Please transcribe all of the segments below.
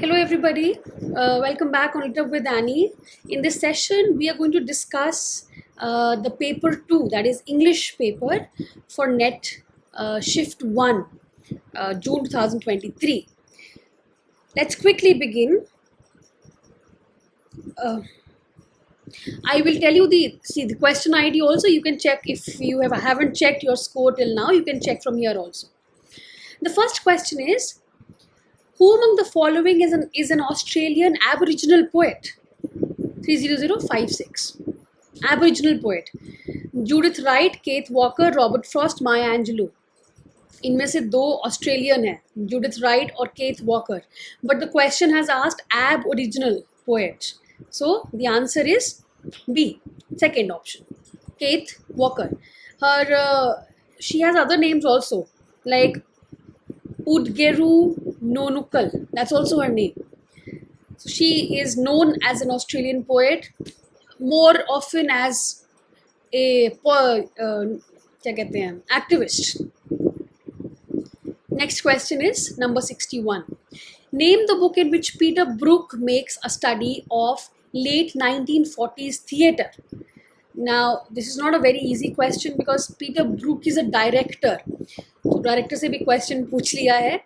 Hello everybody, welcome back on Lit Up with Annie. In this session, we are going to discuss the paper 2, that is English paper for NET Shift 1, June 2023. Let's quickly begin. I will tell you the question ID also. You can check if you haven't checked your score till now. You can check from here also. The first question is, who among the following is an Australian Aboriginal poet? 30056. Aboriginal poet. Judith Wright, Keith Walker, Robert Frost, Maya Angelou. इनमें से दो Australian है, Judith right और kth walker, but the question has asked aboriginal poet, so the answer is B, second option, Keith Walker. She has other names also, like Udgeru Nonukal, that's also her name. So she is known as an Australian poet, more often as a क्या कहते हैं, activist. Next question is number 61. Name the book in which Peter Brook makes a study of late 1940s theatre. Now, this is not a very easy question because Peter Brook is a director. So, director se bhi question पूछ लिया है.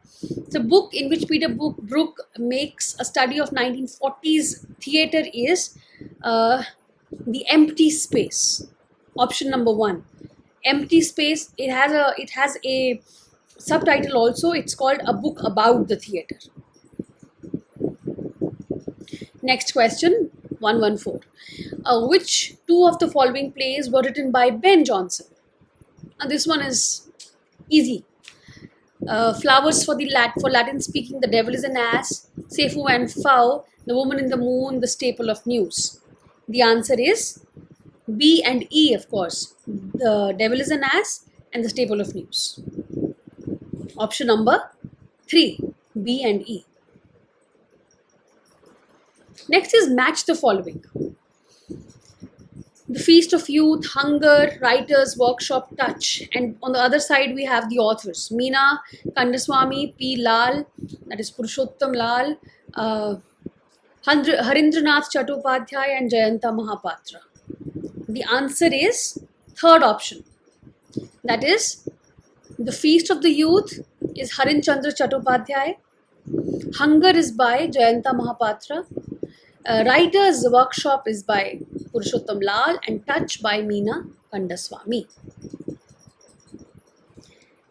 The book in which Peter Brook makes a study of 1940s theatre is The Empty Space. Option number 1. Empty Space. It has a subtitle also. It's called A Book About the Theatre. Next question, 114. Which two of the following plays were written by Ben Jonson? And this one is easy. Flowers for Latin speaking, The Devil is an Ass, Seifu and Fowl, The Woman in the Moon, The Staple of News. The answer is B and E, of course. The Devil is an Ass and The Staple of News. Option number 3, B and E. Next is match the following. The Feast of Youth, Hunger, Writers Workshop, Touch. And on the other side we have the authors. Meena Kandaswamy, P. Lal, that is Purushottam Lal, Harindranath Chattopadhyay and Jayanta Mahapatra. The answer is third option. That is, The Feast of the Youth is Harin Chandra Chattopadhyay. Hunger is by Jayanta Mahapatra. Writers Workshop is by Purushottam Lal and Touch by Meena Kandaswamy.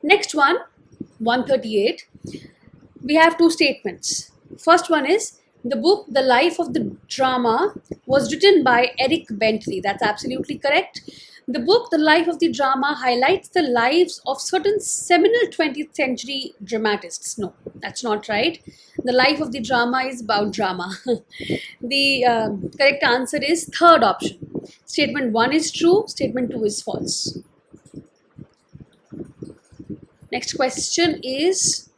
Next one, 138. We have two statements. First one is, the book The Life of the Drama was written by Eric Bentley. That's absolutely correct. The book The Life of the Drama highlights the lives of certain seminal 20th century dramatists. No, that's not right. The Life of the Drama is about drama. The correct answer is third option. Statement 1 is true, statement 2 is false. Next question is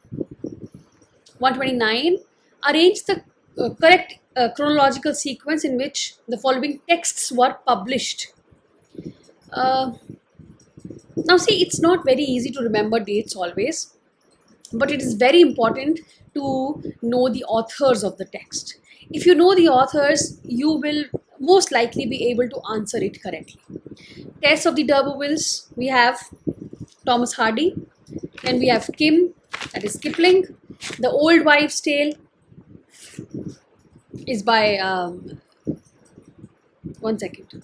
129. Arrange the correct chronological sequence in which the following texts were published. Now see, it's not very easy to remember dates always, but it is very important to know the authors of the text. If you know the authors, you will most likely be able to answer it correctly. Tess of the D'Urbervilles, we have Thomas Hardy. Then we have Kim, that is Kipling. The Old Wives' Tale is by, one second.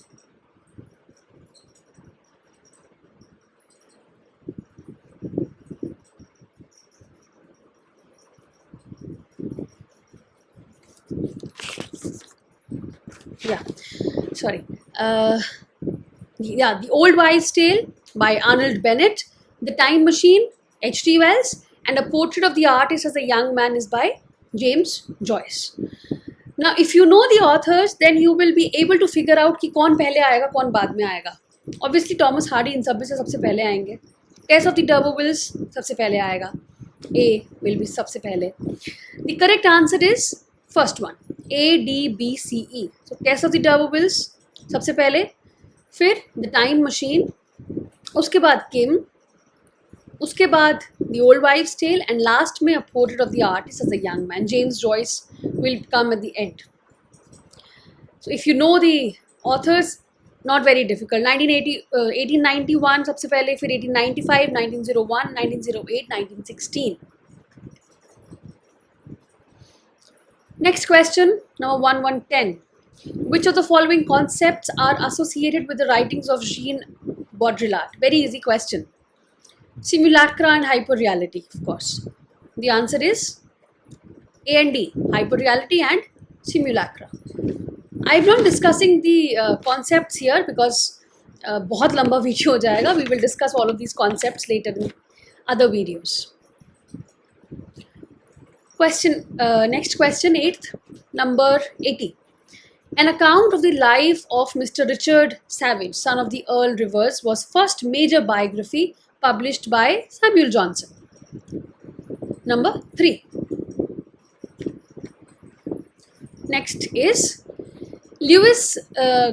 The Old Wives' Tale by Arnold Bennett. The Time Machine, H.G. Wells, and A Portrait of the Artist as a Young Man is by James Joyce. Now, if you know the authors, then you will be able to figure out कि कौन पहले आएगा, कौन बाद में आएगा. Obviously, Thomas Hardy इन सब में से सबसे पहले आएंगे. Tess of the D'Urbervilles सबसे पहले आएगा. A will be सबसे पहले. The correct answer is first one, A, D, B, C, E. So, Tess of the D'Urbervilles सबसे पहले, फिर The Time Machine, उसके बाद Kim, उसके बाद The Old Wives' Tale, and last में A Portrait of the Artist as a Young Man. James Joyce will come at the end. So if you know the authors, not very difficult. 1891 सबसे पहले, फिर 1895, 1901, 1908, 1916. Next question, number 1110. Which of the following concepts are associated with the writings of Jean Baudrillard? Very easy question. Simulacra and hyperreality, of course. The answer is A and D, hyperreality and simulacra. I'm not discussing the concepts here because बहुत लंबा video हो जाएगा. We will discuss all of these concepts later in other videos. Next question, 8th, number 80. An account of the life of Mr. Richard Savage, son of the Earl Rivers, was first major biography published by Samuel Johnson. Number 3. Next is Lewis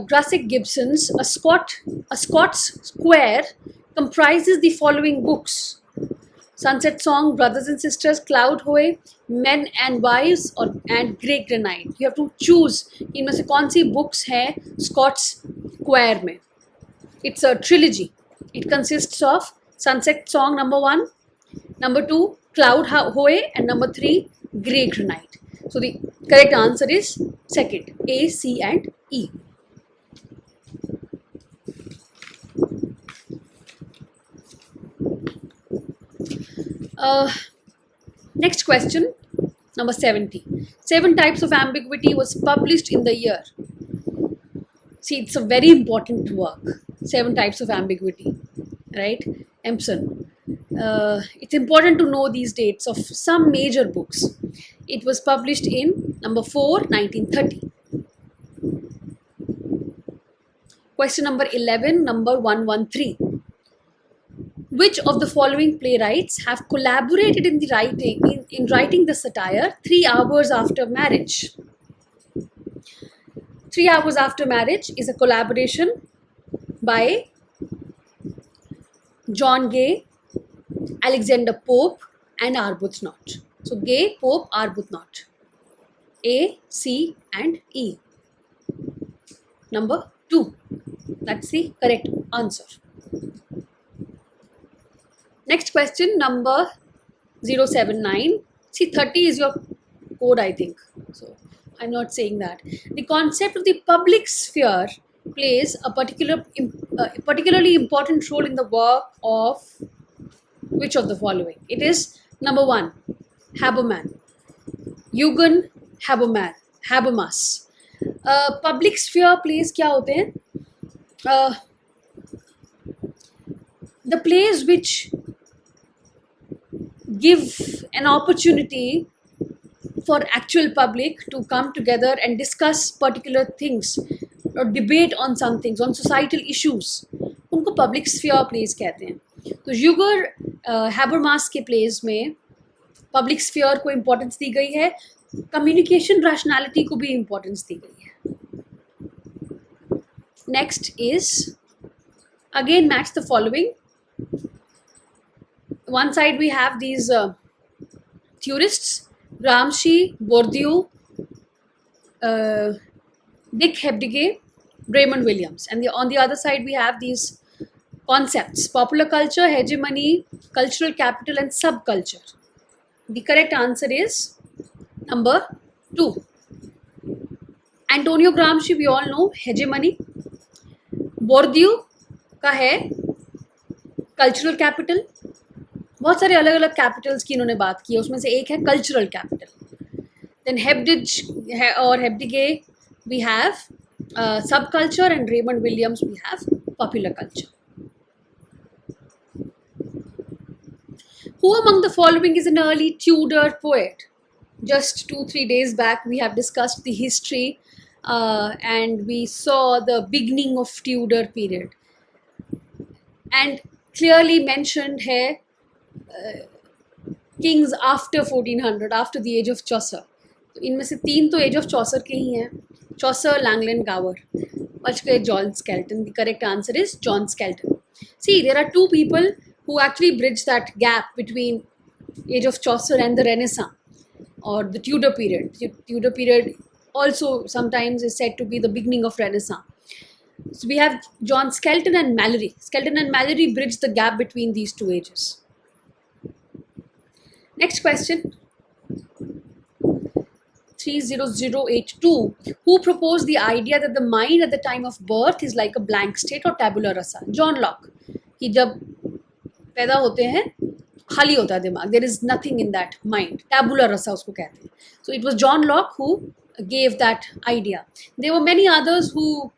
Grassic Gibson's A Scots Square comprises the following books: Sunset Song, Brothers and Sisters, Cloud Hoy, Men and Wives and Grey Granite. You have to choose इनमें से कौन सी books हैं Scots Square में. It's a trilogy. It consists of Sunset Song number 1, number 2 Cloud Hoy, and number 3 Grey Granite. So the correct answer is second, A, C and E. Next question, number 70. 7 Types of Ambiguity was published in the year. See, it's a very important work. 7 Types of Ambiguity, right? Empson. It's important to know these dates of some major books. It was published in number 4, 1930. Question number 11, number 113. Which of the following playwrights have collaborated in writing the satire 3 Hours After Marriage? 3 Hours After Marriage is a collaboration by John Gay, Alexander Pope and Arbuthnot. So Gay, Pope, Arbuthnot. A, C and E. Number 2. That's the correct answer. Next question, number 079. See, 30 is your code, I think. So I'm not saying that. The concept of the public sphere plays a particularly important role in the work of which of the following? It is number 1, Habermas. Eugen Habermas. Public sphere plays क्या होते हैं? The plays which give an opportunity for actual public to come together and discuss particular things or debate on some things, on societal issues, उनको public sphere plays कहते हैं. तो Uyghur Habermas के pledge में public sphere को importance दी गई है, कम्युनिकेशन रैशनैलिटी को भी इम्पोर्टेंस दी गई है. Next is again match the following. One side we have these theorists, Gramsci, Bourdieu, Dick Hebdige, Raymond Williams, and on the other side we have these concepts: popular culture, hegemony, cultural capital and subculture. The correct answer is number 2. Antonio Gramsci, we all know, hegemony. Bourdieu का है cultural capital. बहुत सारे अलग अलग Capitals की इन्होंने बात की है, उसमें से एक है cultural capital. Then Hebdige we have subculture, and Raymond Williams we have popular culture. Who among the following is an early Tudor poet? Just 2-3 days back we have discussed the history and we saw the beginning of Tudor period and clearly mentioned here kings after 1400, after the age of Chaucer. तो इनमें से 3 तो as of Chaucer के ही हैं, Chaucer, लैंगलन, Gower. बच गए John Skelton. The correct answer is John Skelton. See, there are 2 people who actually bridged that gap between age of Chaucer and the Renaissance or the Tudor period. Tudor period also sometimes is said to be the beginning of Renaissance. So we have John Skelton and Mallory. Skelton and Mallory bridged the gap between these two ages. Next question. 30082. Who proposed the idea that the mind at the time of birth is like a blank slate or tabula rasa? John Locke. कि जब पैदा होते हैं खाली होता है दिमाग. There is nothing in that mind. Tabula rasa उसको कहते हैं. So it was John Locke who gave that idea. There were many others who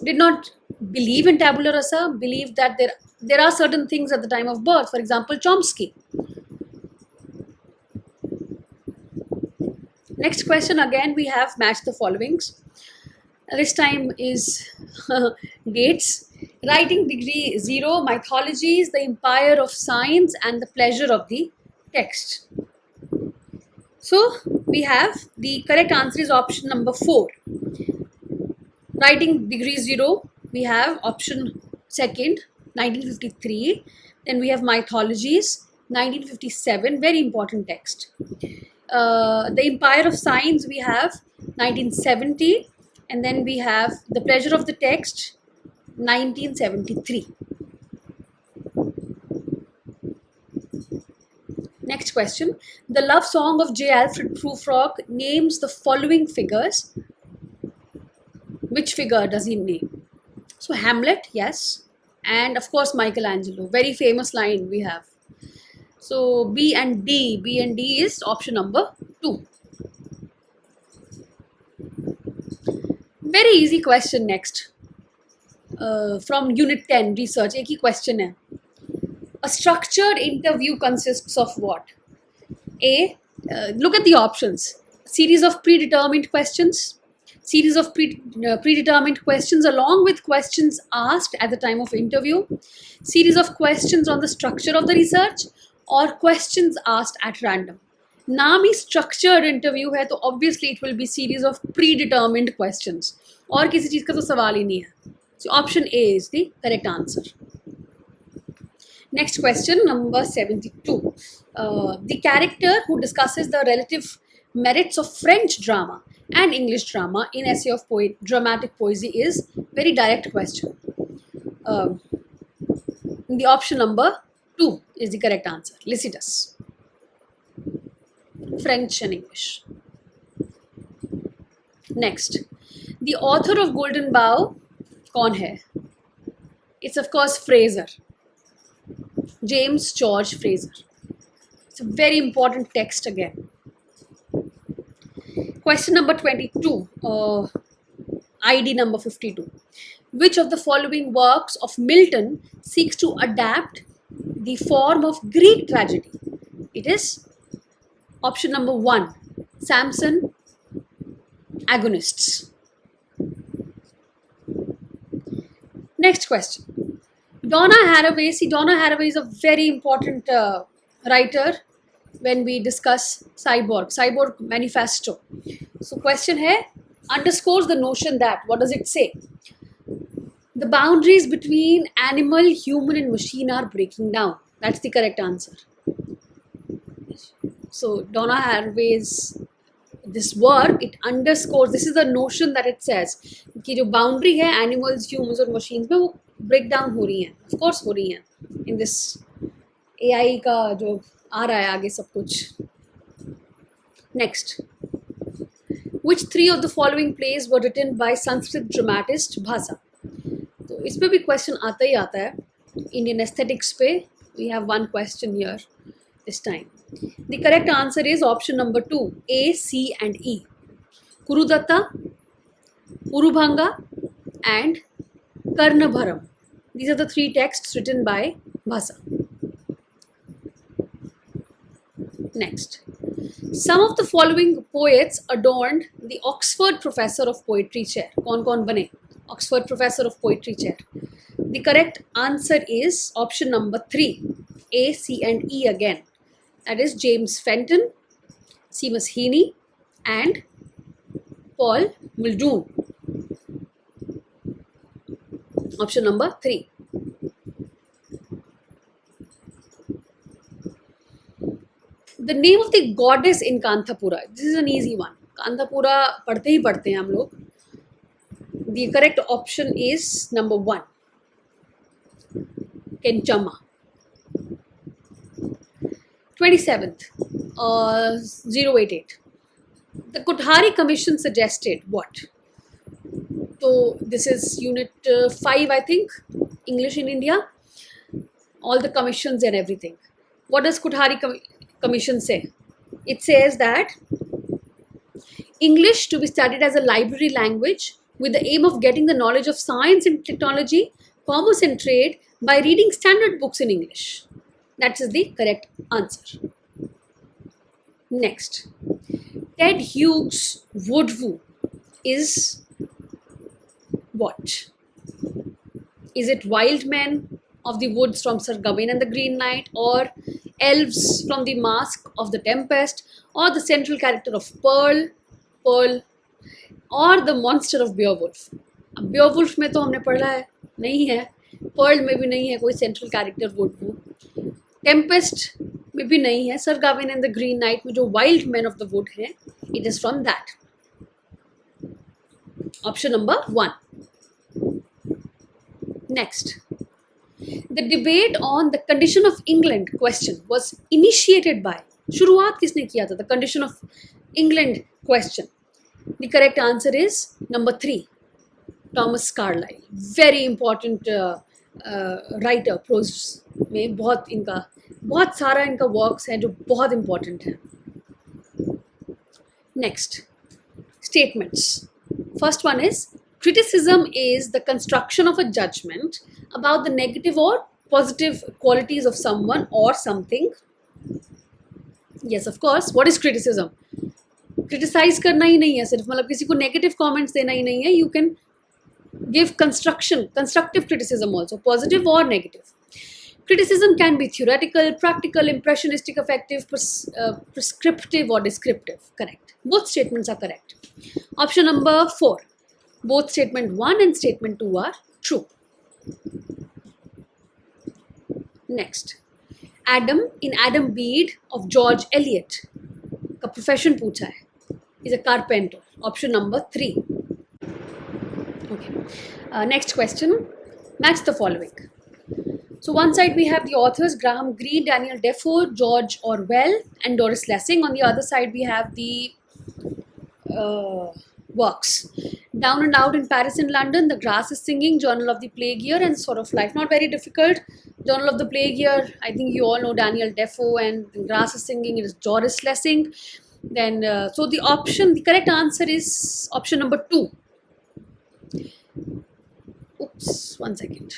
did not believe in tabula rasa, believed that there are certain things at the time of birth. For example, Chomsky. Next question, again we have match the followings. This time is dates. Writing degree 0, mythologies, the empire of science, and the pleasure of the text. So we have the correct answer is option number 4. Writing degree 0, we have option second, 1953. Then we have mythologies, 1957, very important text. The empire of science, we have 1970. And then we have the pleasure of the text, 1973. Next question. The love song of J. Alfred Prufrock names the following figures. Which figure does he name? So Hamlet, yes. And of course Michelangelo. Very famous line we have. So B and D. B and D is option number 2. Very easy question next. From Unit 10 research. एक ही question है. A structured interview consists of what? A. Look at the options. Series of predetermined questions. Series of predetermined questions along with questions asked at the time of interview. Series of questions on the structure of the research. Or questions asked at random. नाम ही structured interview है तो obviously it will be series of predetermined questions. और किसी चीज़ का तो सवाल ही नहीं है. So option A is the correct answer. Next question, number 72. The character who discusses the relative merits of French drama and English drama in essay of dramatic poesy is very direct question. The option number 2 is the correct answer. Lycidas. French and English. Next, the author of Golden Bough, कौन है? It's of course Fraser. James George Fraser. It's a very important text again. Question number 22, ID number 52. Which of the following works of Milton seeks to adapt the form of Greek tragedy? It is option number 1, Samson, Agonists. Next question. Donna Haraway. See, Donna Haraway is a very important writer when we discuss Cyborg Manifesto. So question hai, underscores the notion that, what does it say? The boundaries between animal, human and machine are breaking down. That's the correct answer. So Donna Haraway's this work, it underscores, this is the notion that it says कि जो boundary है animals, humans और machines में वो break down हो रही हैं. Of course हो रही हैं. In this AI का जो आ रहा है आगे सब कुछ. Next. Which 3 of the following plays were written by Sanskrit dramatist Bhasa? तो इस पे भी question आता ही आता है. Indian aesthetics पे we have one question here this time. The correct answer is option number 2, A, C and E. Kurudatta, Urubhanga and Karnabharam. These are the 3 texts written by Bhasa. Next. Some of the following poets adorned the Oxford Professor of Poetry chair. कौन बने? Oxford Professor of Poetry chair. The correct answer is option number 3, A, C and E again. That is James Fenton, Seamus Heaney and Paul Muldoon. Option number 3. The name of the goddess in Kanthapura. This is an easy one. Kanthapura पढ़ते ही पढ़ते हैं हम लोग. The correct option is number 1. Kenchama. 27th. 088. The Kothari Commission suggested what? So this is unit 5, I think, English in India. All the commissions and everything. What does Kothari Commission say? It says that English to be studied as a library language with the aim of getting the knowledge of science and technology, commerce and trade by reading standard books in English. That is the correct answer. Next. Ted Hughes' Woodview is what? Is it Wild Men of the Woods from Sir Gawain and the Green Knight, or Elves from the Mask of the Tempest, or the central character of Pearl, or the monster of Beowulf? अब Beowulf में तो हमने पढ़ा है, नहीं है. Pearl में भी नहीं है कोई central character Woodview. Tempest में भी नहीं है. Sir Gawain and the Green Knight में जो Wild Men of the Wood है, it is from that. Option number 1. Next. The debate on the condition of England question was initiated by. शुरुआत किसने किया था? The condition of England question. The correct answer is number 3. Thomas Carlyle. Very important writer. Prose में बहुत सारा इनका works हैं जो बहुत important हैं. Next. Statements. First one is, criticism is the construction of a judgment about the negative or positive qualities of someone or something. Yes, of course. What is criticism? Criticize करना ही नहीं है सिर्फ, मतलब किसी को negative comments देना ही नहीं है. You can give constructive criticism also, positive or negative. Criticism can be theoretical, practical, impressionistic, affective, prescriptive or descriptive. Correct. Both statements are correct. Option number 4. Both statement 1 and statement 2 are true. Next. Adam in Adam Bede of George Eliot का profession पूछा है. Is a carpenter. Option number 3. Okay. Next question. Match the following. So one side we have the authors Graham Greene, Daniel Defoe, George Orwell and Doris Lessing. On the other side we have the works. Down and Out in Paris and London, The Grass is Singing, Journal of the Plague Year and Sort of Life. Not very difficult. Journal of the Plague Year, I think you all know Daniel Defoe, and The Grass is Singing, it is Doris Lessing. Then, so the correct answer is option number 2. Oops, 1 second.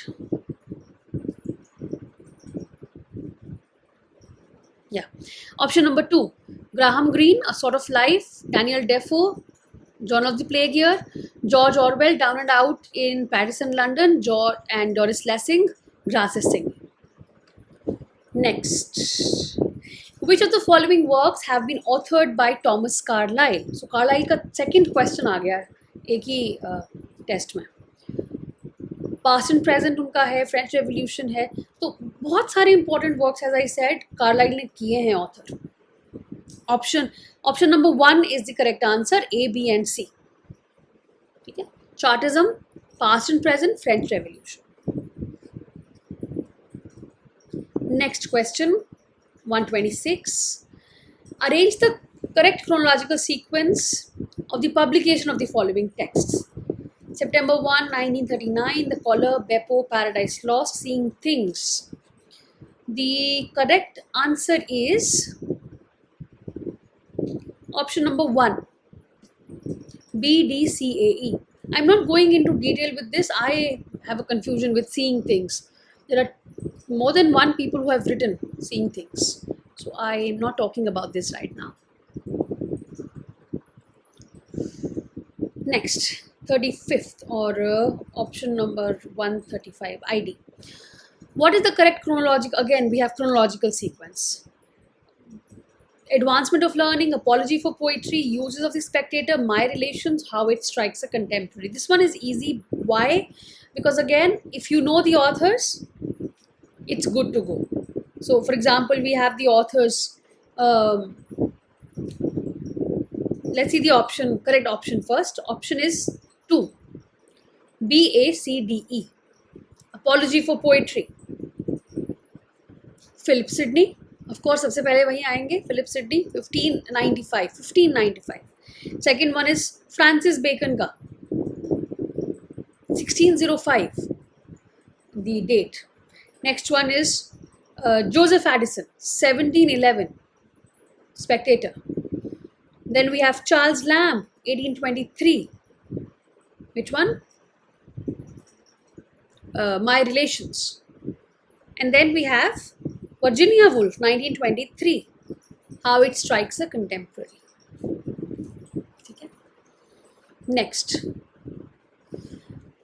Yeah, option number 2. Graham Greene, A Sort of Life, Daniel Defoe, Journal of the Plague Year, George Orwell, Down and Out in Paris and London, and Doris Lessing, Grass is Singing. Next. Which of the following works have been authored by Thomas Carlyle? So Carlyle का second question आ गया एक ही test में. Past and present उनका है, French Revolution है, तो बहुत सारे important works, as I said, Carlyle ने किए हैं author. Option number 1 is the correct answer. A, B and C. ठीक है? Chartism, Past and Present, French Revolution. Next question, 126. Arrange the correct chronological sequence of the publication of the following texts. September 1, 1939, The Collar, Beppo, Paradise Lost, Seeing Things. The correct answer is option number 1, B, D, C, A, E. I'm not going into detail with this. I have a confusion with Seeing Things. There are more than one people who have written Seeing Things. So I am not talking about this right now. Next, 35th or option number 135, ID. What is the correct chronological? Again, we have chronological sequence. Advancement of learning, apology for poetry, uses of the spectator, my relations, how it strikes a contemporary. This one is easy. Why? Because again, if you know the authors, it's good to go. So for example, we have the authors Um, let's see the option, correct option first. Option is 2. BACDE. Apology for Poetry. Philip Sidney. Of course, सबसे पहले वहीं आएंगे. Philip Sidney, 1595. Second one is Francis Bacon का 1605. The date. Next one is Joseph Addison, 1711. Spectator. Then we have Charles Lamb, 1823. Which one? My Relations. And then we have Virginia Woolf, 1923. How It Strikes a Contemporary. Okay. Next.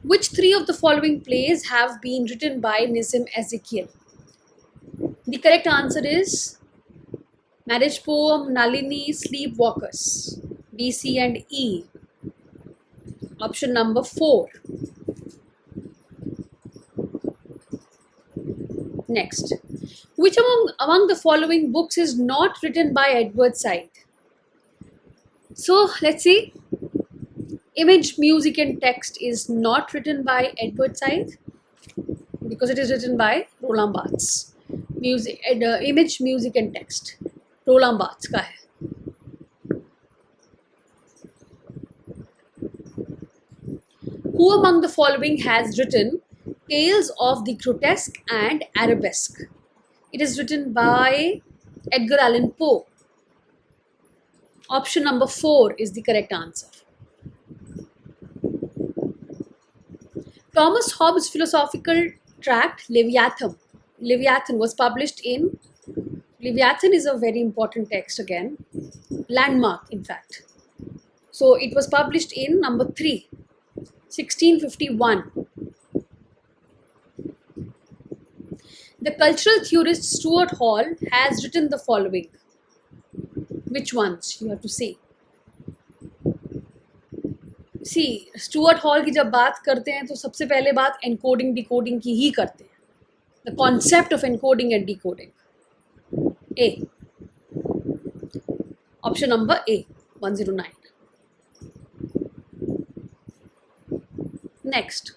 Which 3 of the following plays have been written by Nizam Ezekiel? The correct answer is Marriage Poem, Nalini, Sleepwalkers. B, C and E. Option number 4. Next. Which among the following books is not written by Edward Said? So let's see. Image, Music and Text is not written by Edward Said because it is written by Roland Barthes. Image, Music and Text. Roland Barthes का है. Who among the following has written Tales of the Grotesque and Arabesque? It is written by Edgar Allan Poe. Option number 4 is the correct answer. Thomas Hobbes' philosophical tract Leviathan was published in. Leviathan is a very important text again, landmark in fact. So it was published in number 3, 1651. The cultural theorist Stuart Hall has written the following. Which ones you have to say? See, Stuart Hall की जब बात करते हैं तो सबसे पहले बात encoding decoding की ही करते हैं. The concept of encoding and decoding. A. Option number A, 109. Next.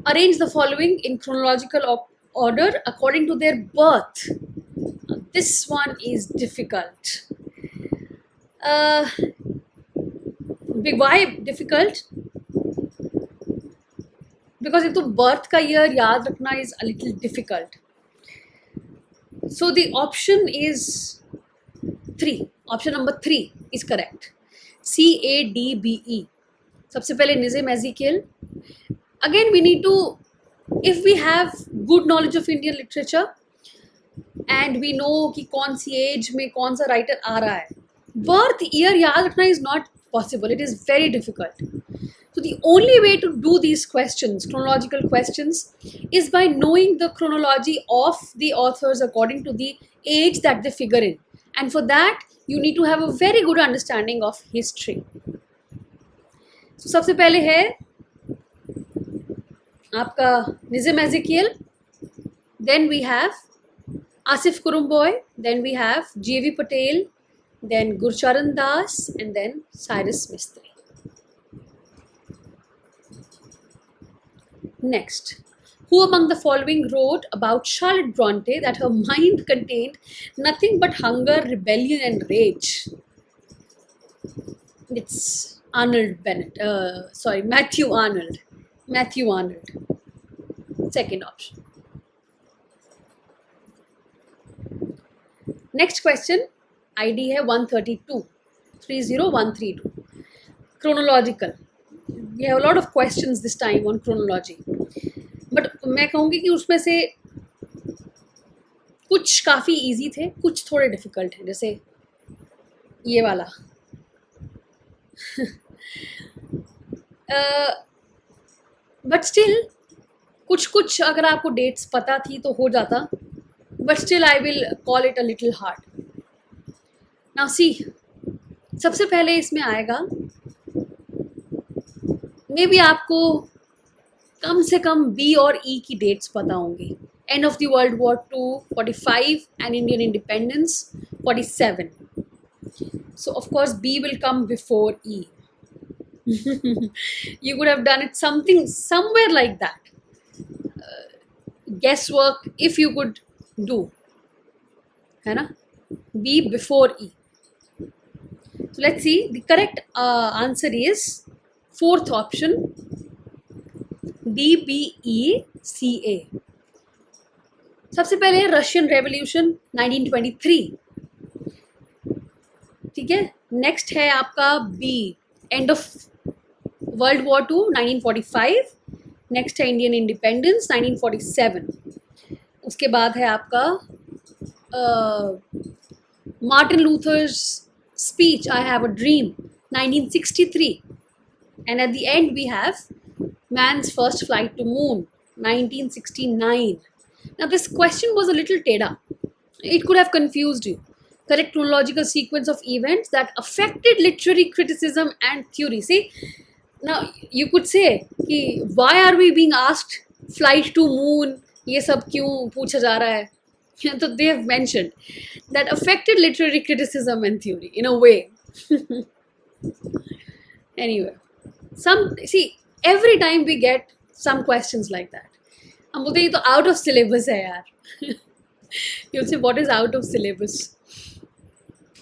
Arrange the following in chronological order according to their birth. Now, this one is difficult. Why difficult? Because एक तो birth का year याद रखना is a little difficult. So the option is 3. Option number 3 is correct. CADBE. सबसे पहले Nizam Ezekiel. Again, we need to, if we have good knowledge of Indian literature and we know कि कौन सी age में कौन सा writer आ रहा है, birth year याद रखना is not possible. It is very difficult. So the only way to do these questions, chronological questions, is by knowing the chronology of the authors according to the age that they figure in. And for that, you need to have a very good understanding of history. So सबसे पहले है आपका Nizam Ezekiel. Then we have Asif Kurumboy. Then we have J.V. Patel. Then Gurcharan Das. And then Cyrus Mistry. Next. Who among the following wrote about Charlotte Bronte that her mind contained nothing but hunger, rebellion and rage? It's Matthew Arnold. Matthew Arnold. Second option. Next question. ID है 132. 30132. Chronological. We have a lot of questions this time on chronology. But मैं कहूँगी कि उसमें से कुछ काफ़ी easy थे, कुछ थोड़े difficult हैं, जैसे ये वाला. But still, कुछ अगर आपको dates पता थी तो हो जाता. But still, I will call it a little hard. Now see, सबसे पहले इसमें आएगा, maybe आपको कम से कम B और E की dates पता होंगी. End of the World War II, 45 and Indian independence, 47. So of course B will come before E. You could have done it somewhere like that. Guesswork if you could do, है ना? B before E. So let's see. The correct answer is fourth option, DBECA. सबसे पहले Russian revolution 1923, ठीक है. Next है आपका B, end of world war two 1945. Next है Indian independence 1947. उसके बाद है आपका Martin Luther's speech I have a dream 1963. And at the end we have man's first flight to moon 1969. Now this question was a little teda. It could have confused you. Correct chronological sequence of events that affected literary criticism and theory. See, now you could say कि why are we being asked flight to moon, ये सब क्यों पूछा जा रहा है. So they have mentioned that affected literary criticism and theory in a way. Anyway, every time we get some questions like that, हम बोलते ये तो out of syllabus है यार. You'll say what is out of syllabus.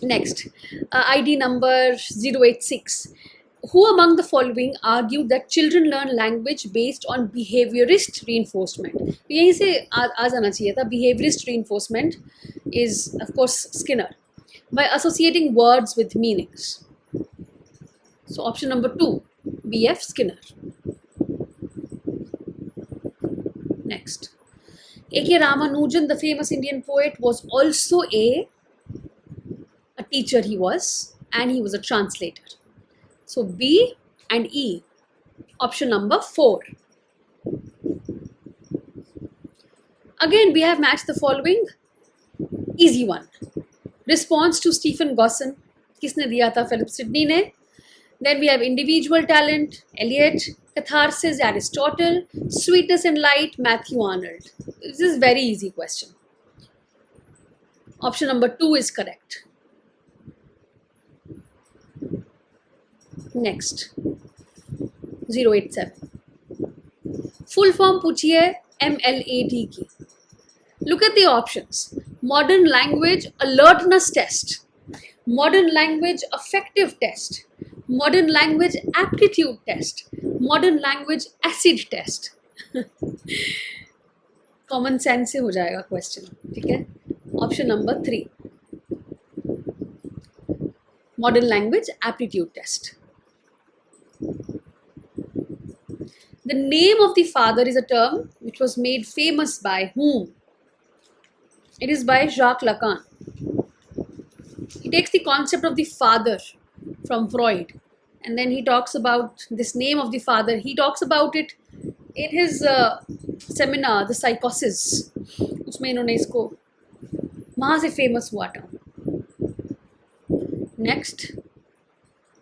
Next, ID number 086. Who among the following argued that children learn language based on behaviorist reinforcement? यहीं से आ जाना चाहिए था. Behaviorist reinforcement is of course Skinner, by associating words with meanings. So option number 2, B.F. Skinner. Next, A.K. Ramanujan, the famous Indian poet, was also a teacher he was, and he was a translator. So B and E, option number 4. Again, we have matched the following. Easy one. Response to Stephen Gosson, किसने दिया था? Philip Sidney ने. Then we have individual talent, Eliot. Catharsis, Aristotle. Sweetness and light, Matthew Arnold. This is very easy question. Option number 2 is correct. Next, 087. Full form पूछिए MLAT की. Look at the options. Modern language alertness test, modern language affective test, modern language aptitude test, modern language acid test. Common sense से हो जाएगा question, ठीक है. Option number 3, modern language aptitude test. The name of the father is a term which was made famous by whom? It is by Jacques Lacan. He takes the concept of the father from Freud, and then he talks about this name of the father. He talks about it in his seminar, The Psychosis. उसमें इन्होंने इसको वहाँ से famous हुआ term. Next,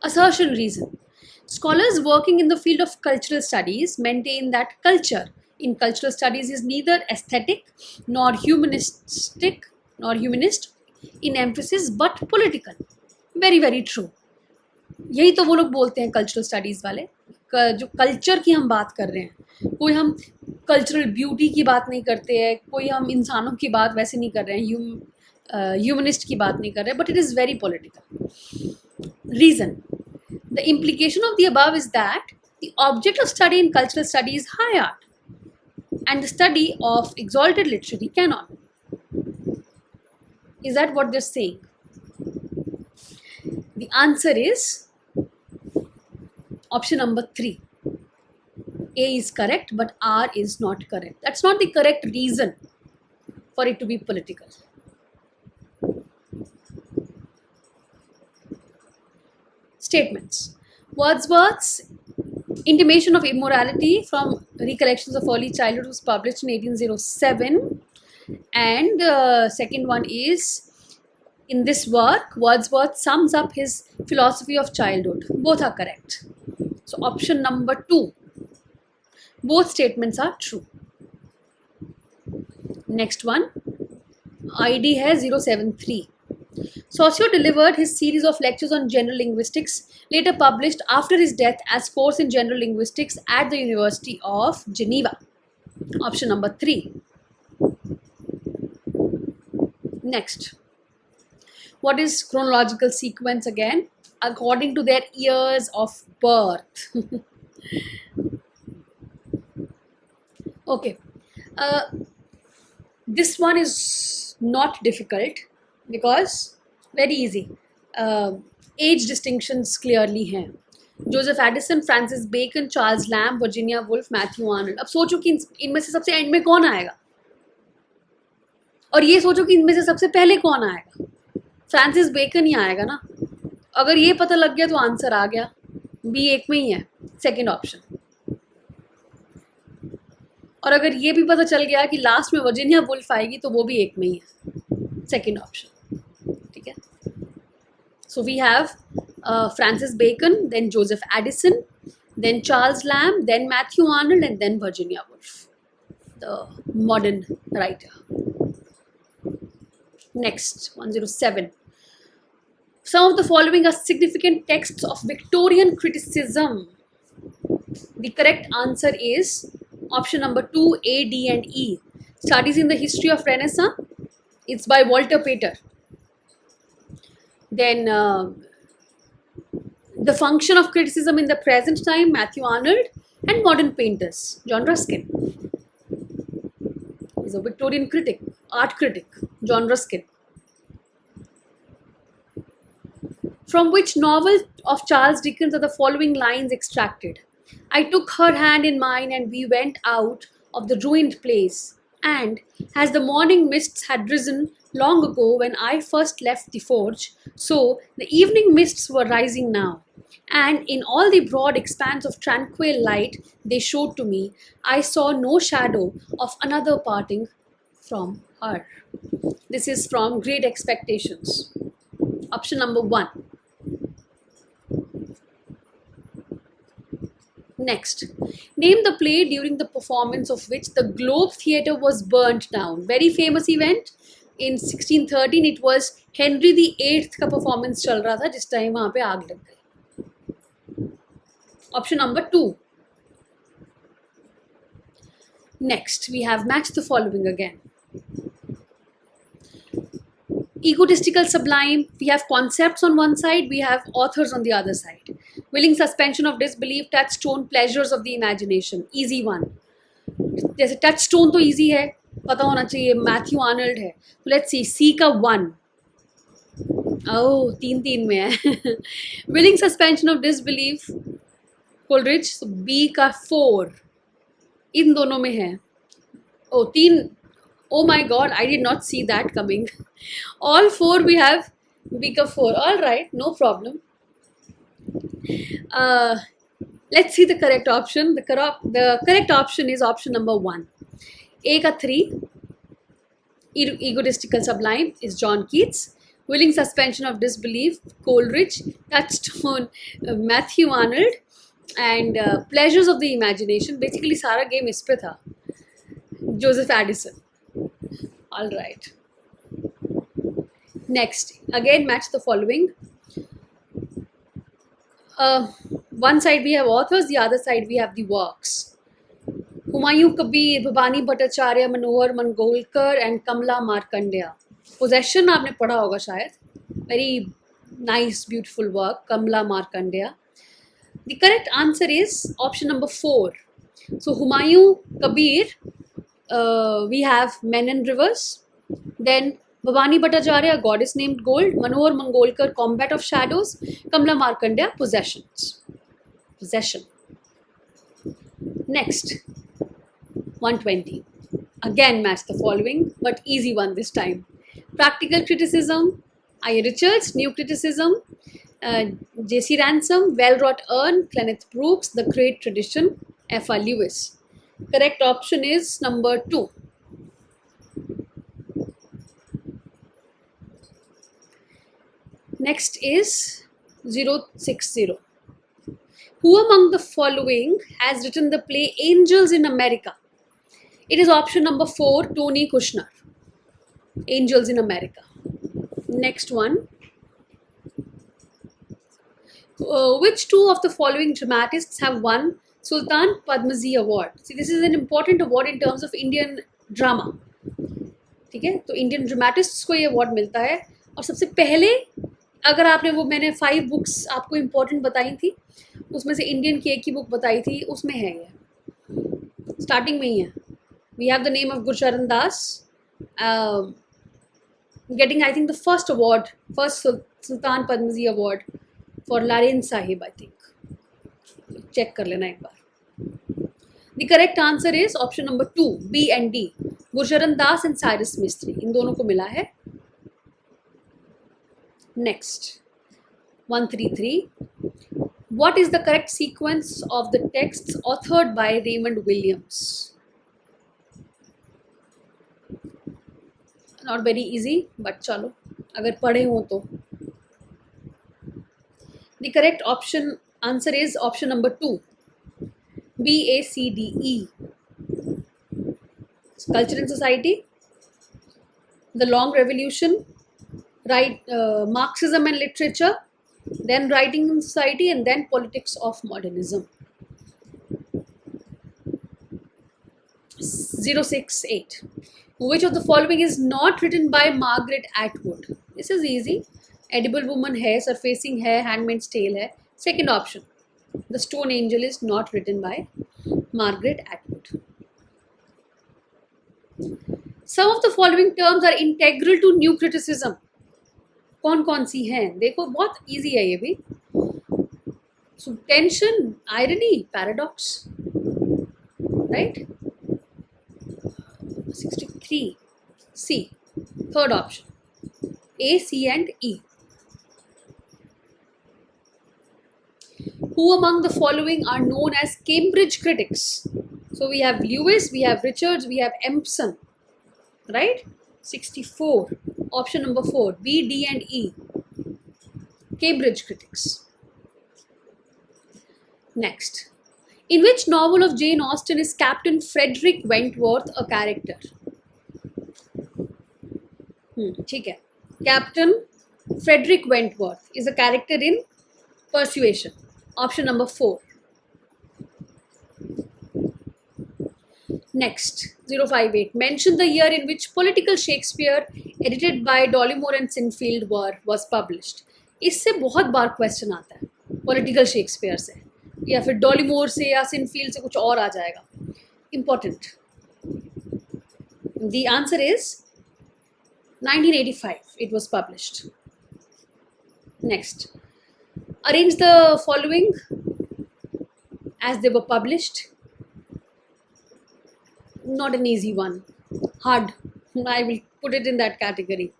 assertion reason. Scholars working in the field of cultural studies maintain that culture in cultural studies is neither aesthetic nor humanist in emphasis but political. Very very true. यही तो वो लोग बोलते हैं cultural studies वाले. जो culture की हम बात कर रहे हैं, कोई हम कल्चरल ब्यूटी की बात नहीं करते हैं, कोई हम इंसानों की बात वैसे नहीं कर रहे हैं, ह्यूमनिस्ट की बात नहीं कर रहे हैं, but it is very political. Reason. The implication of the above is that the object of study in cultural study is high art, and the study of exalted literature is canon. Is that what they're saying? The answer is option number 3. A is correct, but R is not correct. That's not the correct reason for it to be political. Statements. Wordsworth's Intimation of Immorality from Recollections of Early Childhood was published in 1807, and second one is, in this work Wordsworth sums up his philosophy of childhood. Both are correct. So option number 2, both statements are true. Next one, ID है 073. Saussure delivered his series of lectures on general linguistics, later published after his death as course in general linguistics at the University of Geneva. Option number 3. Next. What is chronological sequence again? According to their years of birth. Okay. This one is not difficult because very easy. Age distinctions clearly हैं. Joseph Addison, Francis Bacon, Charles Lamb, Virginia Woolf, Matthew Arnold. अब सोचो कि इनमें से सबसे and में कौन आएगा, और ये सोचो कि इनमें से सबसे पहले कौन आएगा. फ्रांसिस बेकन ही आएगा ना. अगर ये पता लग गया तो आंसर आ गया. बी एक में ही है, सेकंड ऑप्शन. और अगर ये भी पता चल गया कि लास्ट में वर्जीनिया वुल्फ आएगी तो वो भी एक में ही है, सेकंड ऑप्शन. ठीक है. So we have Francis Bacon, then Joseph Addison, then Charles Lamb, then Matthew Arnold and then Virginia Woolf, the modern writer. Next, 107. Some of the following are significant texts of Victorian criticism. The correct answer is option number 2, A, D and E. Studies in the History of Renaissance. It's by Walter Pater. Then The Function of Criticism in the Present Time, Matthew Arnold, and Modern Painters, John Ruskin. He's a Victorian critic, art critic, John Ruskin. From which novel of Charles Dickens are the following lines extracted? I took her hand in mine and we went out of the ruined place. And as the morning mists had risen long ago when I first left the forge, so the evening mists were rising now. And in all the broad expanse of tranquil light they showed to me, I saw no shadow of another parting from her. This is from Great Expectations. Option number 1. Next, name the play during the performance of which the Globe Theatre was burnt down. Very famous event. In 1613 it was Henry VIII का performance चल रहा था जिस time वहाँ पे आग लग गई. Option number 2. Next, we have match the following again. Egotistical sublime, we have concepts on one side, we have authors on the other side. Willing suspension of disbelief, touchstone, pleasures of the imagination, easy one. जैसे touchstone तो easy है, पता होना चाहिए, Matthew Arnold है. तो let's see, सी का 1. ओह, 3 में है. Willing suspension of disbelief, Coleridge. B का 4 इन दोनों में है. ओ 3. Oh my god, I did not see that coming. All 4 we have B ka 4. All right, no problem. Let's see the correct option. The correct option is option number 1. A ka 3. Egotistical sublime is John Keats. Willing suspension of disbelief, Coleridge. Touchstone, Matthew Arnold. And pleasures of the imagination. Basically, सारा game इस पे था. Joseph Addison. All right. Next, again match the following. One side we have authors, the other side we have the works. Humayun Kabir, Bhabani Bhattacharya, Manohar Mangolkar and Kamla Markandeya. Possession आपने पढ़ा होगा शायद. Very nice, beautiful work, Kamla Markandeya. The correct answer is option number 4. So Humayun Kabir, we have Men and Rivers. Then Bhavani Bhattacharya, Goddess Named Gold. Manohar Mangolkar, Combat of Shadows. Kamla Markandeya, Possession. Next, 120. Again match the following, but easy one this time. Practical criticism, I. Richards. New criticism, J.C. Ransom. Well-wrought urn, Kenneth Brooks. The Great Tradition, F.R. Lewis. Correct option is number 2. Next is 060. Who among the following has written the play Angels in America? It is option number 4, Tony Kushner. Angels in America. Next one. Which two of the following dramatists have won Sultan Padmaji Award? See, this is an important award in terms of Indian drama. ठीक है, तो Indian ड्रामेटिस्ट्स को ये award मिलता है. और सबसे पहले अगर आपने वो मैंने 5 बुक्स आपको इम्पोर्टेंट बताई थी, उसमें से इंडियन की एक ही बुक बताई थी, उसमें है ये, स्टार्टिंग में ही है. We have the name of Gurcharan Das getting I think the first award, first Sultan Padamsee award for लारेन साहिब. आई थिंक चेक कर लेना एक बार. The correct answer is option number 2, B and D. Gurcharan Das and Cyrus Mistry, इन दोनों को मिला है. Next 133. What is the correct sequence of the texts authored by Raymond Williams? Not very easy, but चलो अगर पढ़े हो तो. The correct option answer is option number 2, B A C D E. Culture and Society, The Long Revolution, Marxism and Literature, then Writing in Society, and then Politics of Modernism. 068. Which of the following is not written by Margaret Atwood? This is easy. Edible Woman है, Surfacing है, Handmaid's Tale है. Second option. The Stone Angel is not written by Margaret Atwood. Some of the following terms are integral to new criticism. कौन कौन सी हैं? देखो बहुत easy है ये भी. So tension, irony, paradox, right? 63. C. Third option. A, C and E. Who among the following are known as Cambridge critics? So we have Lewis, we have Richards, we have Empson, right? 64. Option number 4, B, D and E. Cambridge critics. Next. In which novel of Jane Austen is Captain Frederick Wentworth a character? ठीक है. Captain Frederick Wentworth is a character in Persuasion. Option number 4. Next, 058. Mention the year in which Political Shakespeare, edited by Dollimore and Sinfield, was published. इससे बहुत बार question आता है political Shakespeare से, या फिर डॉलीमोर से या सिनफील्ड से कुछ और आ जाएगा. Important. The answer is 1985 it was published. Next, arrange the following as they were published. Not an easy one, hard. I will put it in that category.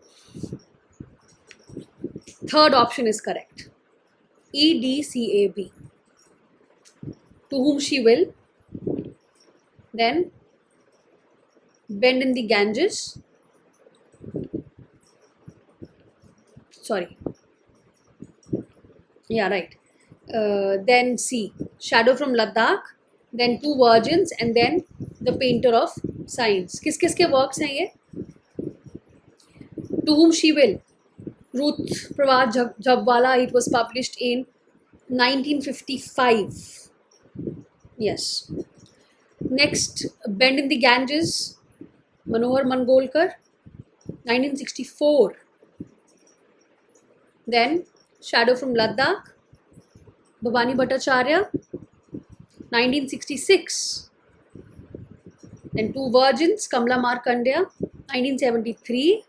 Third option is correct. E, D, C, A, B. To Whom She Will, then Bend in the Ganges, sorry, yeah, right, then C, Shadow from Ladakh, then Two Virgins, and then The Painter of Signs. किस किस के works हैं ये? To Whom She Will, Ruth Prawat Jhabwala, it was published in 1955. Yes. Next, Bend in the Ganges, Manohar Mangolkar, 1964. Then Shadow from Ladakh, Bhavani Bhattacharya, 1966. Then Two Virgins, Kamla Markandeya, 1973.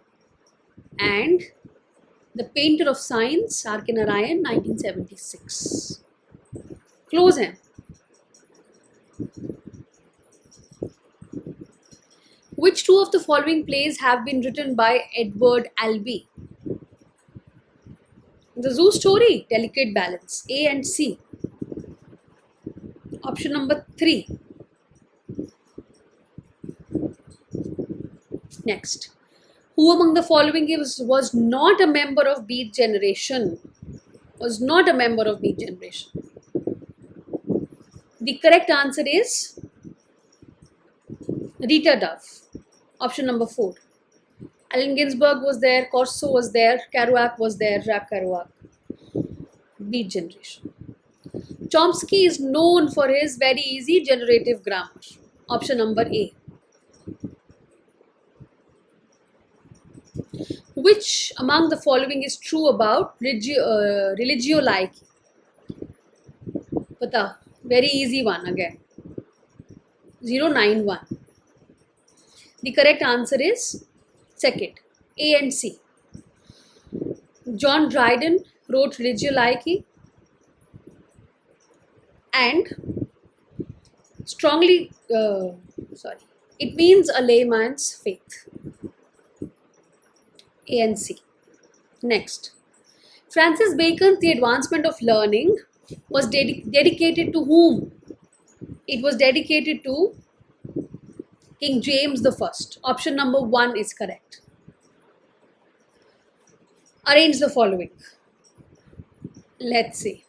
And The Painter of Signs, R.K. Narayan, 1976. Close हैं. Which two of the following plays have been written by Edward Albee? The Zoo Story, Delicate Balance, A and C. Option number 3. Next. Who among the following was not a member of Beat Generation? Was not a member of Beat Generation. The correct answer is Rita Dove. Option number 4. Allen Ginsberg was there, Corso was there, Kerouac was there, Jacques Kerouac. Beat generation. Chomsky is known for his very easy generative grammar. Option number A. Which among the following is true about religio laici? Pata, very easy one again. 091. The correct answer is second, A and C. John Dryden wrote Religio Laici and strongly, it means a layman's faith. A and C. Next, Francis Bacon's The Advancement of Learning was dedicated to whom? It was dedicated to King James the First. Option number 1 is correct. Arrange the following. Let's see.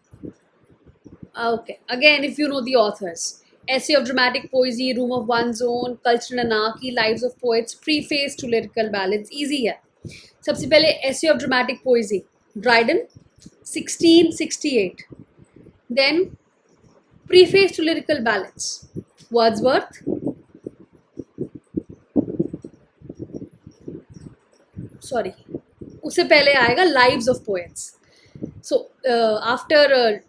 Okay, again, if you know the authors: Essay of Dramatic Poesy, Room of One's Own, Cultural Anarchy, Lives of Poets, Preface to Lyrical Ballads. Easy है. सबसे पहले Essay of Dramatic Poesy, Dryden, 1668. Then Preface to Lyrical Ballads, Wordsworth. Sorry, उससे पहले आएगा Lives of Poets. So after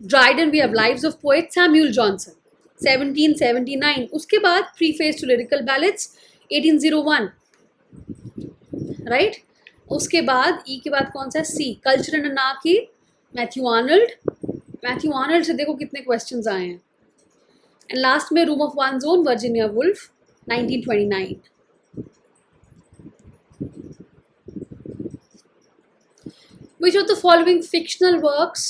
Dryden we have Lives of Poets, Samuel Johnson, 1779. उसके बाद Preface to Lyrical Ballads, 1801. Right उसके बाद ई के बाद कौन सा है? सी, कल्चरल अनार्की, मैथ्यू आर्नल्ड से देखो कितने क्वेश्चंस आए हैं. एंड लास्ट में room of one's own, Virginia Woolf, 1929. Which of the following fictional works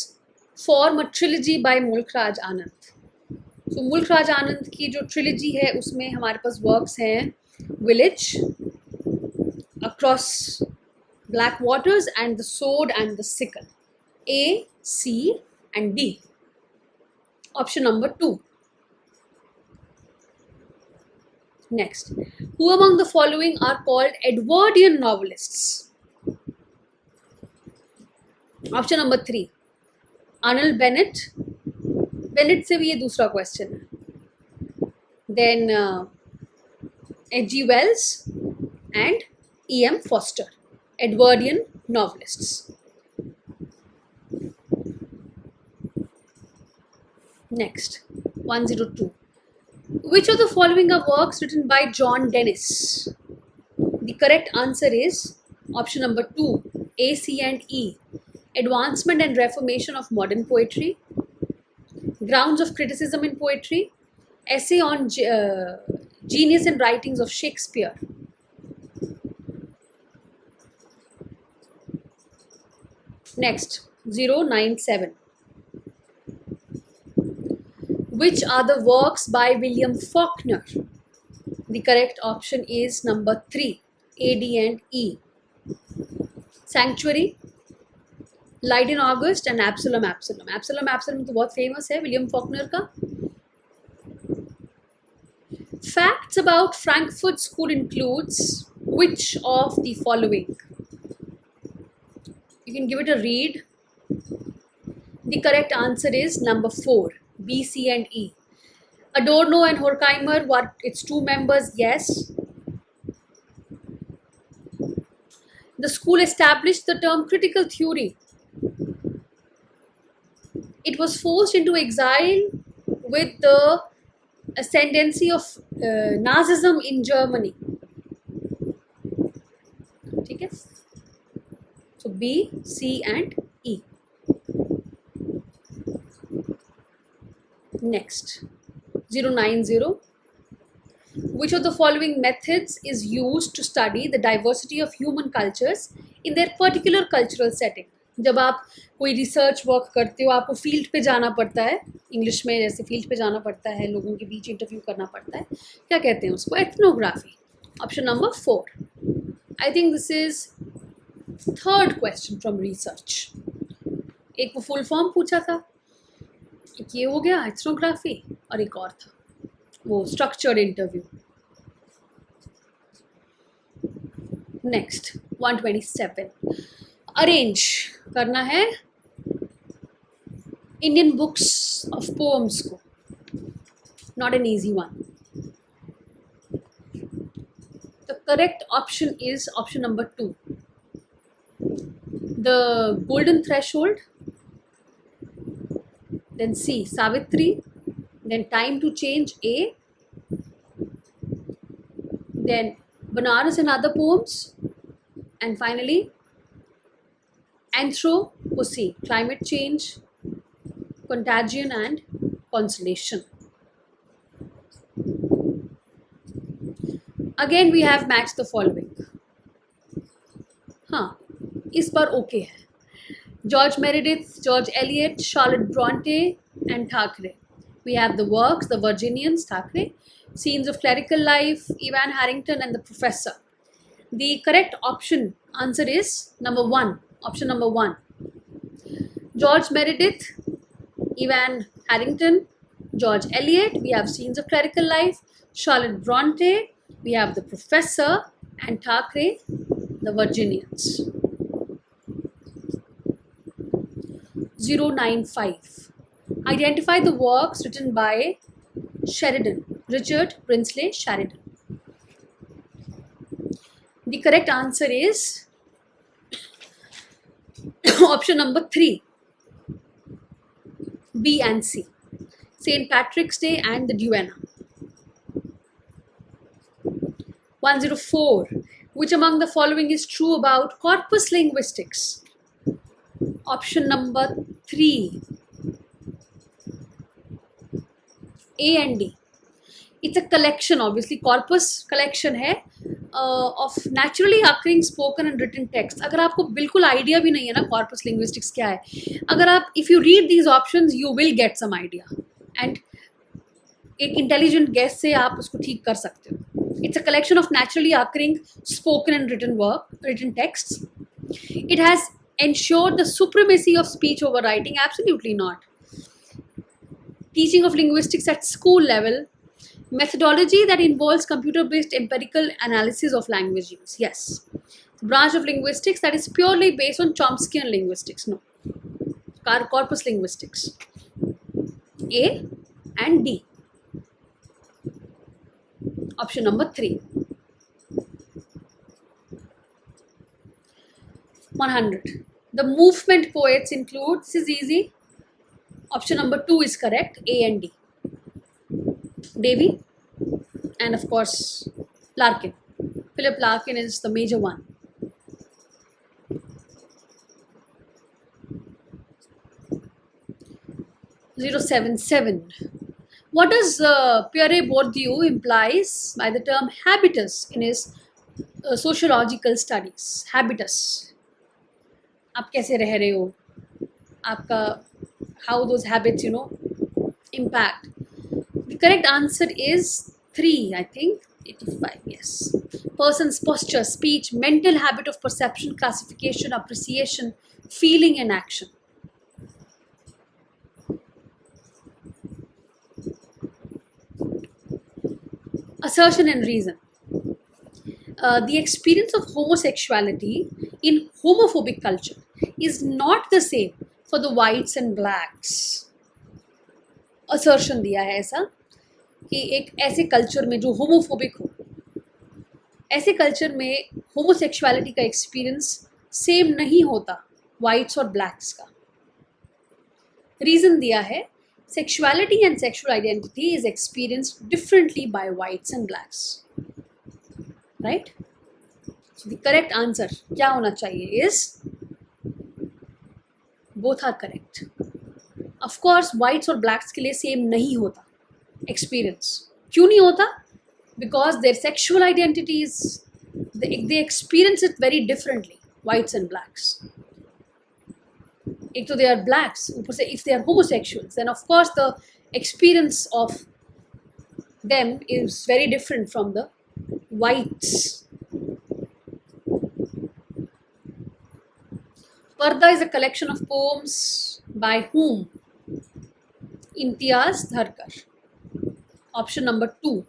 form a trilogy by Mulk Raj Anand? So Mulk Raj Anand की जो trilogy है उसमें हमारे पास works हैं Village, Across Black Waters and The Sword and the Sickle. A, C and D. Option number 2. Next, who among the following are called Edwardian novelists? Option number 3. Arnold Bennett. Bennett से भी ये दूसरा question है. Then H.G. Wells and E.M. Foster, Edwardian novelists. Next, 102. Which of the following are works written by John Dennis? The correct answer is option number 2, A, C and E. Advancement and Reformation of Modern Poetry, Grounds of Criticism in Poetry, Essay on Genius and Writings of Shakespeare. Next, 097. Which are the works by William Faulkner? The correct option is number 3, A, D and E. Sanctuary, Light in August and Absalom. Absalom तो बहुत famous है William Faulkner का. Facts about Frankfurt School includes which of the following? You can give it a read. The correct answer is number 4, B, C and E. Adorno and Horkheimer, what its two members? Yes. The school established the term critical theory. It was forced into exile with the ascendancy of Nazism in Germany. ठीक है? So B, C and E. Next, 090. Which of the following methods is used to study the diversity of human cultures in their particular cultural setting? जब आप कोई research work करते हो, आपको field पे जाना पड़ता है, इंग्लिश में जैसे फील्ड पे जाना पड़ता है, लोगों के बीच इंटरव्यू करना पड़ता है, क्या कहते हैं उसको? Ethnography. Option number 4. I think this is third question from research. एक वो फुल फॉर्म पूछा था, एक ये हो गया एथनोग्राफी, और एक और था वो स्ट्रक्चर्ड इंटरव्यू. नेक्स्ट 127, अरेंज करना है इंडियन बुक्स ऑफ पोएम्स को, not an easy one. The correct option is option number 2, The Golden Threshold, then C, Savitri, then Time to Change, A, then Banaras and Other Poems, and finally Anthropocene, Climate Change, Contagion and Consolation. Again we have matched the following. हाँ, इस बार okay है. George Meredith, George Eliot, Charlotte Bronte, and Thackeray. We have the works, The Virginians, Thackeray, Scenes of Clerical Life, Evan Harrington, and The Professor. The correct answer is number 1, option number 1. George Meredith, Evan Harrington, George Eliot, we have Scenes of Clerical Life, Charlotte Bronte, we have The Professor, and Thackeray, The Virginians. 095. Identify the works written by Sheridan, Richard Brinsley Sheridan. The correct answer is option number 3, B and C, St. Patrick's Day and the Duenna. 104. Which among the following is true about corpus linguistics? Option number 3, A and D. It's a collection, obviously corpus collection है of naturally occurring spoken and written text. अगर आपको बिल्कुल idea भी नहीं है ना corpus linguistics क्या है, अगर आप if you read these options you will get some idea and एक intelligent guess से आप उसको ठीक कर सकते हो. It's a collection of naturally occurring spoken and written texts. It has ensured the supremacy of speech over writing. Absolutely not. Teaching of linguistics at school level. Methodology that involves computer-based empirical analysis of language use. Yes. Branch of linguistics that is purely based on Chomskyan linguistics. No. Corpus linguistics. A and D. Option number 3. 100. The movement poets include, this is easy, option number 2 is correct, A and D. Davy and of course Larkin. Philip Larkin is the major one. (077). What does Pierre Bourdieu implies by the term habitus in his sociological studies? Habitus. आप कैसे रह रहे हो? आपका how those habits impact. The correct answer is 3, I think. 85, yes. Person's posture, speech, mental habit of perception, classification, appreciation, feeling and action. Assertion and reason. The experience of homosexuality in homophobic culture is not the same for the whites and blacks. Assertion दिया है ऐसा कि एक ऐसे culture में जो homophobic हो, ऐसे कल्चर में होमोसेक्सुअलिटी का एक्सपीरियंस सेम नहीं होता वाइट्स और ब्लैक्स का. रीज़न दिया है sexuality and sexual identity is experienced differently by whites and blacks. Right? So the correct answer क्या होना चाहिए is both are correct. Of course whites और blacks के लिए same नहीं होता experience. क्यों नहीं होता? Because their sexual identities they experience it very differently, whites and blacks. एक तो they are blacks, ऊपर से if they are homosexuals, then of course the experience of them is very different from the whites. Parda is a collection of poems by whom? Imtiaz Dharkar. Option number 2.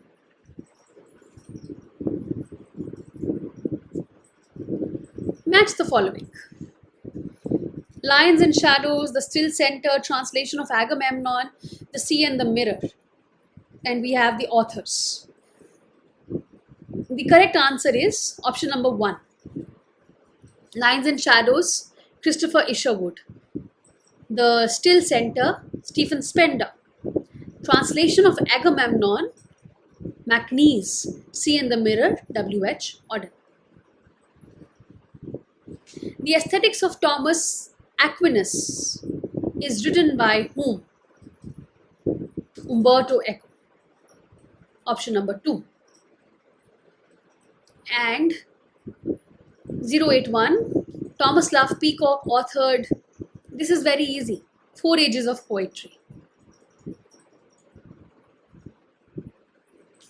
Match the following: Lions and Shadows, The Still Center, translation of Agamemnon, The Sea and the Mirror. And we have the authors. The correct answer is option number 1. Lions and Shadows, Christopher Isherwood. The Still Center, Stephen Spender. Translation of Agamemnon, MacNeese. Sea and the Mirror, W.H. Auden. The Aesthetics of Thomas Aquinas is written by whom? Umberto Eco. Option number 2. And 081, Thomas Love Peacock authored, this is very easy, 4 Ages of Poetry.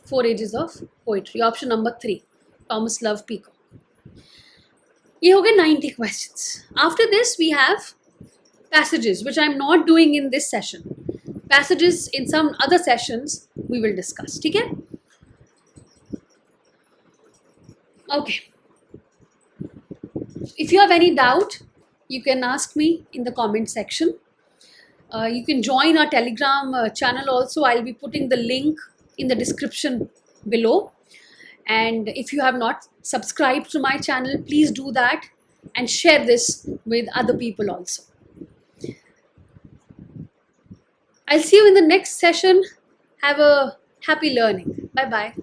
4 Ages of Poetry. Option number 3, Thomas Love Peacock. ये हो गए 90 questions. After this we have passages, which I'm not doing in this session. Passages in some other sessions we will discuss. ठीक है? Okay. If you have any doubt, you can ask me in the comment section. You can join our Telegram channel also. I'll be putting the link in the description below. And if you have not subscribed to my channel, please do that and share this with other people also. I'll see you in the next session. Have a happy learning. Bye-bye.